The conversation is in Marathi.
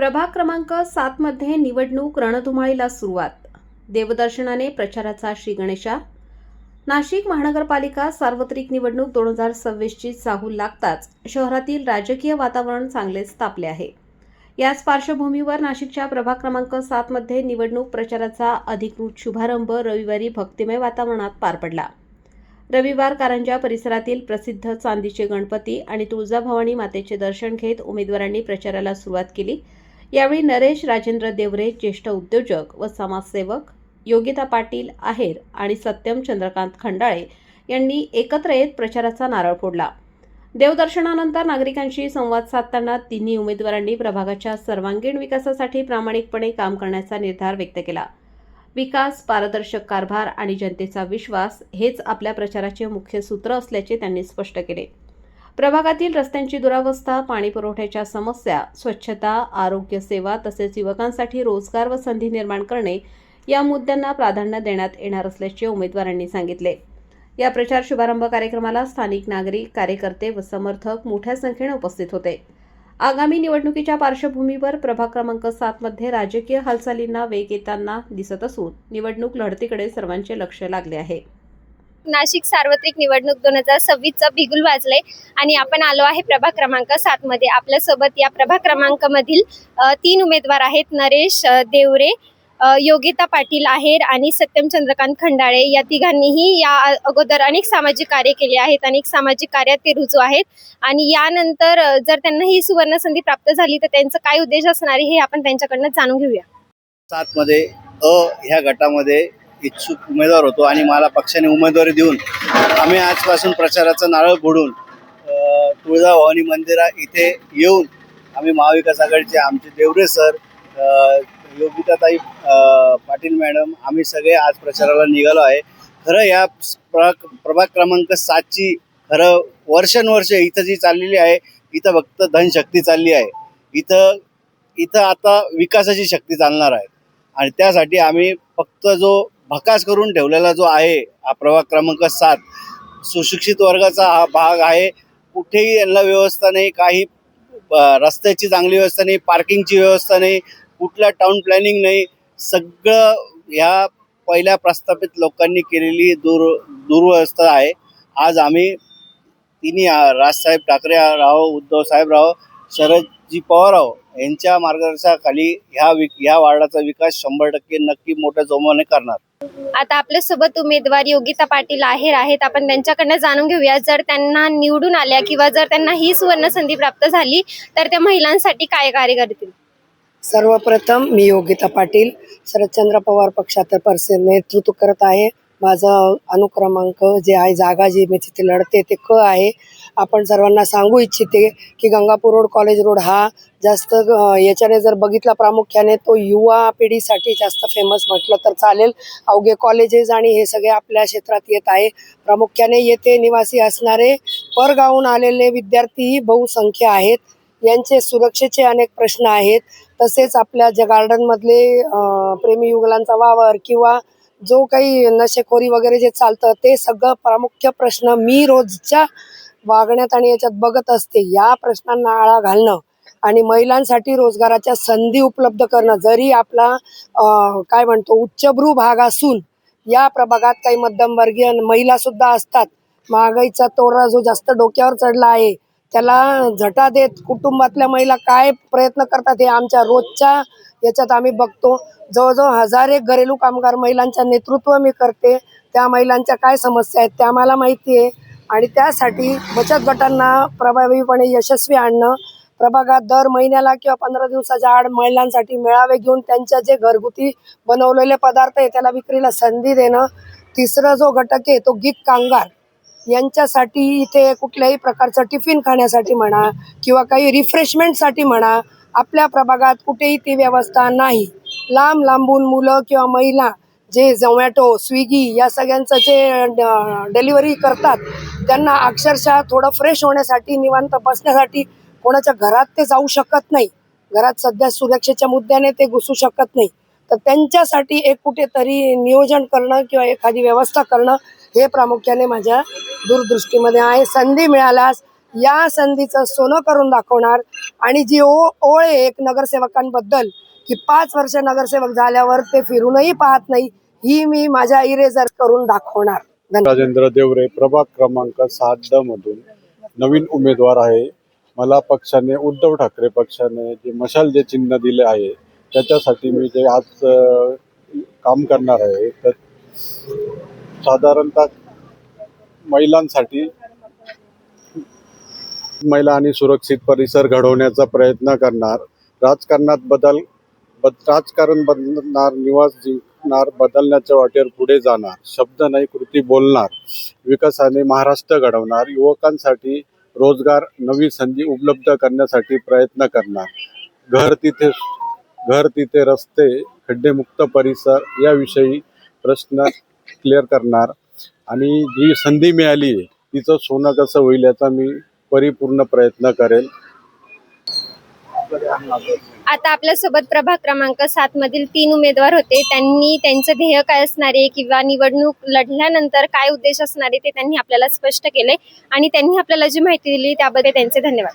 प्रभाग क्रमांक 7 मध्ये निवडणूक रणधुमाळीला सुरुवात. देवदर्शनाने प्रचाराचा श्रीगणेशा. नाशिक महानगरपालिका सार्वत्रिक निवडणूक 2026ची चाहूल लागताच शहरातील राजकीय वातावरण चांगलेच तापले आहे. याच पार्श्वभूमीवर नाशिकच्या प्रभाग क्रमांक 7 मध्ये निवडणूक प्रचाराचा अधिकृत शुभारंभ रविवारी भक्तिमय वातावरणात पार पडला. रविवार कारंजा परिसरातील प्रसिद्ध चांदीचे गणपती आणि तुळजाभवानी मातेचे दर्शन घेत उमेदवारांनी प्रचाराला सुरुवात केली. यावेळी नरेश राजेंद्र देवरे, ज्येष्ठ उद्योजक व समाजसेवक, योगिता पाटील आहेर आणि सत्यम चंद्रकांत खंडाळे यांनी एकत्र येत प्रचाराचा नारळ फोडला. देवदर्शनानंतर नागरिकांशी संवाद साधताना तिन्ही उमेदवारांनी प्रभागाच्या सर्वांगीण विकासासाठी प्रामाणिकपणे काम करण्याचा निर्धार व्यक्त केला. विकास, पारदर्शक कारभार आणि जनतेचा विश्वास हेच आपल्या प्रचाराचे मुख्य सूत्र असल्याचे त्यांनी स्पष्ट केले. प्रभागातील रस्त्यांची दुरावस्था, पाणी पुरवठ्याच्या समस्या, स्वच्छता, आरोग्य सेवा तसेच युवकांसाठी रोजगार व संधी निर्माण करणे या मुद्द्यांना प्राधान्य देण्यात येणार असल्याचे उमेदवारांनी सांगितले. या प्रचार शुभारंभ कार्यक्रमाला स्थानिक नागरिक, कार्यकर्ते व समर्थक मोठ्या संख्येने उपस्थित होते. आगामी निवडणुकीच्या पार्श्वभूमीवर प्रभाग क्रमांक 7 मध्ये राजकीय हालचालींना वेग येताना दिसत असून निवडणूक लढतीकडे सर्वांचे लक्ष लागले आहे. नाशिक सार्वत्रिक निवडणूक 2026चा बिगुल वाजले आणि आपण आलो आहे प्रभाग क्रमांक 7 मध्ये. आपल्यासोबत या प्रभाग क्रमांक मधील 3 उमेदवार आहेत. नरेश देवरे, योगिता पाटील आहेर आणि सत्यम चंद्रकांत खंडाळे. या तिघांनीही या अगोदर अनेक सामाजिक कार्य केले आहेत. अनेक सामाजिक कार्यात ते रुजू आहेत आणि यानंतर जर त्यांना ही सुवर्ण संधी प्राप्त झाली तर त्यांचं काय उद्देश असणार आहे हे आपण त्यांच्याकडनं जाणून घेऊया. 7 मध्ये ह्या गटामध्ये इच्छुक उमेदवार होतो आणि मला पक्षाने उमेदवारी देऊन आम्ही आजपासून प्रचाराचा नारळ फोडून तुळजाभवानी मंदिरा इथे येऊन आम्ही महाविकास आघाडीचे आमचे देवरे सर, योगिताताई पाटील मॅडम, आम्ही सगळे आज प्रचाराला निघालो आहे. खरं या प्रभाग क्रमांक 7ची खरं वर्षानुवर्ष इथं जी चाललेली आहे, इथं फक्त धनशक्ती चालली आहे. इथं आता विकासाची शक्ती चालणार आहे आणि त्यासाठी आम्ही फक्त जो भकास करून ठेवलेला जो आहे हा प्रभाग क्रमांक 7 सुशिक्षित वर्गाचा हा भाग आहे. कुठेही यांना व्यवस्था नाही, काही रस्त्याची चांगली व्यवस्था नाही, पार्किंगची व्यवस्था नाही, कुठला टाउन प्लॅनिंग नाही. सगळं ह्या पहिल्या प्रस्थापित लोकांनी केलेली दुर्व्यवस्था आहे. आज आम्ही तिन्ही राजसाहेब ठाकरे राव, उद्धव साहेब राव, शरदजी पवार राव यांच्या मार्गदर्शनाखाली ह्या वार्डाचा विकास 100% नक्की मोठ्या जोमाने करणार. आता आपल्यासोबत उमेदवार योगिता पाटील आहेर आहेत. आपण त्यांच्याकडनं जाणून घेऊया, जर त्यांना निवडून आल्या किंवा जर त्यांना ही सुवर्ण संधी प्राप्त झाली तर त्या महिलांसाठी काय कार्य करतील. सर्वप्रथम मी योगिता पाटील शरदचंद्र पवार पक्षातर्फे नेतृत्व करत आहे. माझं अनुक्रमांक जे आहे, जागा जी मी तिथे लढते ते क आहे. आपण सर्वांना सांगू इच्छिते की गंगापूर रोड, कॉलेज रोड हा जास्त याच्याने जर बघितला प्रामुख्याने तो युवा पिढीसाठी जास्त फेमस म्हटलं तर चालेल. अवघे कॉलेजेस आणि हे सगळे आपल्या क्षेत्रात येत आहे. प्रामुख्याने येथे निवासी असणारे परगावून आलेले विद्यार्थी बहुसंख्य आहेत. यांचे सुरक्षेचे अनेक प्रश्न आहेत. तसेच आपल्या ज्या गार्डनमधले प्रेमी युगलांचा वावर किंवा जो काही नशेखोरी वगैरे जे चालतं ते सगळं प्रामुख्य प्रश्न मी रोजच्या वागण्यात आणि याच्यात बघत असते. या प्रश्नांना आळा घालणं आणि महिलांसाठी रोजगाराच्या संधी उपलब्ध करणं. जरी आपला काय म्हणतो उच्चभ्रू भाग असून या प्रभागात काही मध्यमवर्गीय महिला सुद्धा असतात. महागाईचा तोडा जो जास्त डोक्यावर चढला आहे त्याला झटा देत कुटुंबातल्या महिला काय प्रयत्न करतात हे आमच्या रोजच्या याच्यात आम्ही बघतो. जवळजवळ 1000 घरेलू कामगार महिलांचं नेतृत्व मी करते. त्या महिलांच्या काय समस्या आहेत त्या मला माहिती आहे आणि त्यासाठी बचत गटांना प्रभावीपणे यशस्वी आणणं, प्रभागात दर महिन्याला किंवा 15 दिवसाच्या आड महिलांसाठी मेळावे घेऊन त्यांच्या जे घरगुती बनवलेले पदार्थ आहे त्याला विक्रीला संधी देणं. तिसरा जो घटक आहे तो गीत कामगार यांच्यासाठी इथे कुठल्याही प्रकारचं टिफिन खाण्यासाठी म्हणा किंवा काही रिफ्रेशमेंटसाठी म्हणा आपल्या प्रभागात कुठेही ती व्यवस्था नाही. लांब लांबून मुलं किंवा महिला जे झोमॅटो, स्विगी या सगळ्यांचं जे डिलिव्हरी करतात त्यांना अक्षरशः थोडं फ्रेश होण्यासाठी, निवांत बसण्यासाठी कोणाच्या घरात ते जाऊ शकत नाही. घरात सध्या सुरक्षेच्या मुद्द्याने ते घुसू शकत नाही. तर त्यांच्यासाठी एक कुठेतरी नियोजन करणं किंवा एखादी व्यवस्था करणं हे प्रामुख्याने माझ्या दूरदृष्टीमध्ये आहे. संधी मिळाल्यास या संधीचं सोनं करून दाखवणार. आणि जी ओळ आहे एक नगरसेवकांबद्दल की 5 वर्ष नगरसेवक झाल्यावर ते फिरूनही पाहत नाही, ही मी माझ्या इरेजर करून दाखवणार. धन्यवाद. राजेंद्र देवरे, प्रभाग क्रमांक 7 मधून नवीन उमेदवार आहे. मला पक्षाने, उद्धव ठाकरे पक्षाने जे मशाल जे चिन्ह दिले आहे त्याच्यासाठी मी जे आज काम करणार आहे, तर साधारणतः महिलांसाठी महिला आणि सुरक्षित परिसर घडवण्याचा प्रयत्न करणार. राजकारण बदलणार, निवास जिंकणार, बदलण्याच्या वाटेवर पुढे जाणार, शब्द नाही कृती बोलणार, विकासाने महाराष्ट्र घडवणार, युवकांसाठी रोजगार, नवी संधी उपलब्ध करण्यासाठी प्रयत्न करणार, घर तिथे रस्ते, खड्डेमुक्त परिसर याविषयी प्रश्न क्लिअर करणार आणि जी संधी मिळाली आहे तिचं सोनं कसं होईल याचा मी परिपूर्ण प्रयत्न करेल. आता आपल्यासोबत प्रभाग क्रमांक 7 मधील 3 उमेदवार होते. त्यांनी त्यांचं ध्येय काय असणार आहे किंवा निवडणूक लढल्यानंतर काय उद्देश असणार आहे ते त्यांनी आपल्याला स्पष्ट केले आणि त्यांनी आपल्याला जी माहिती दिली त्याबद्दल त्यांचे धन्यवाद.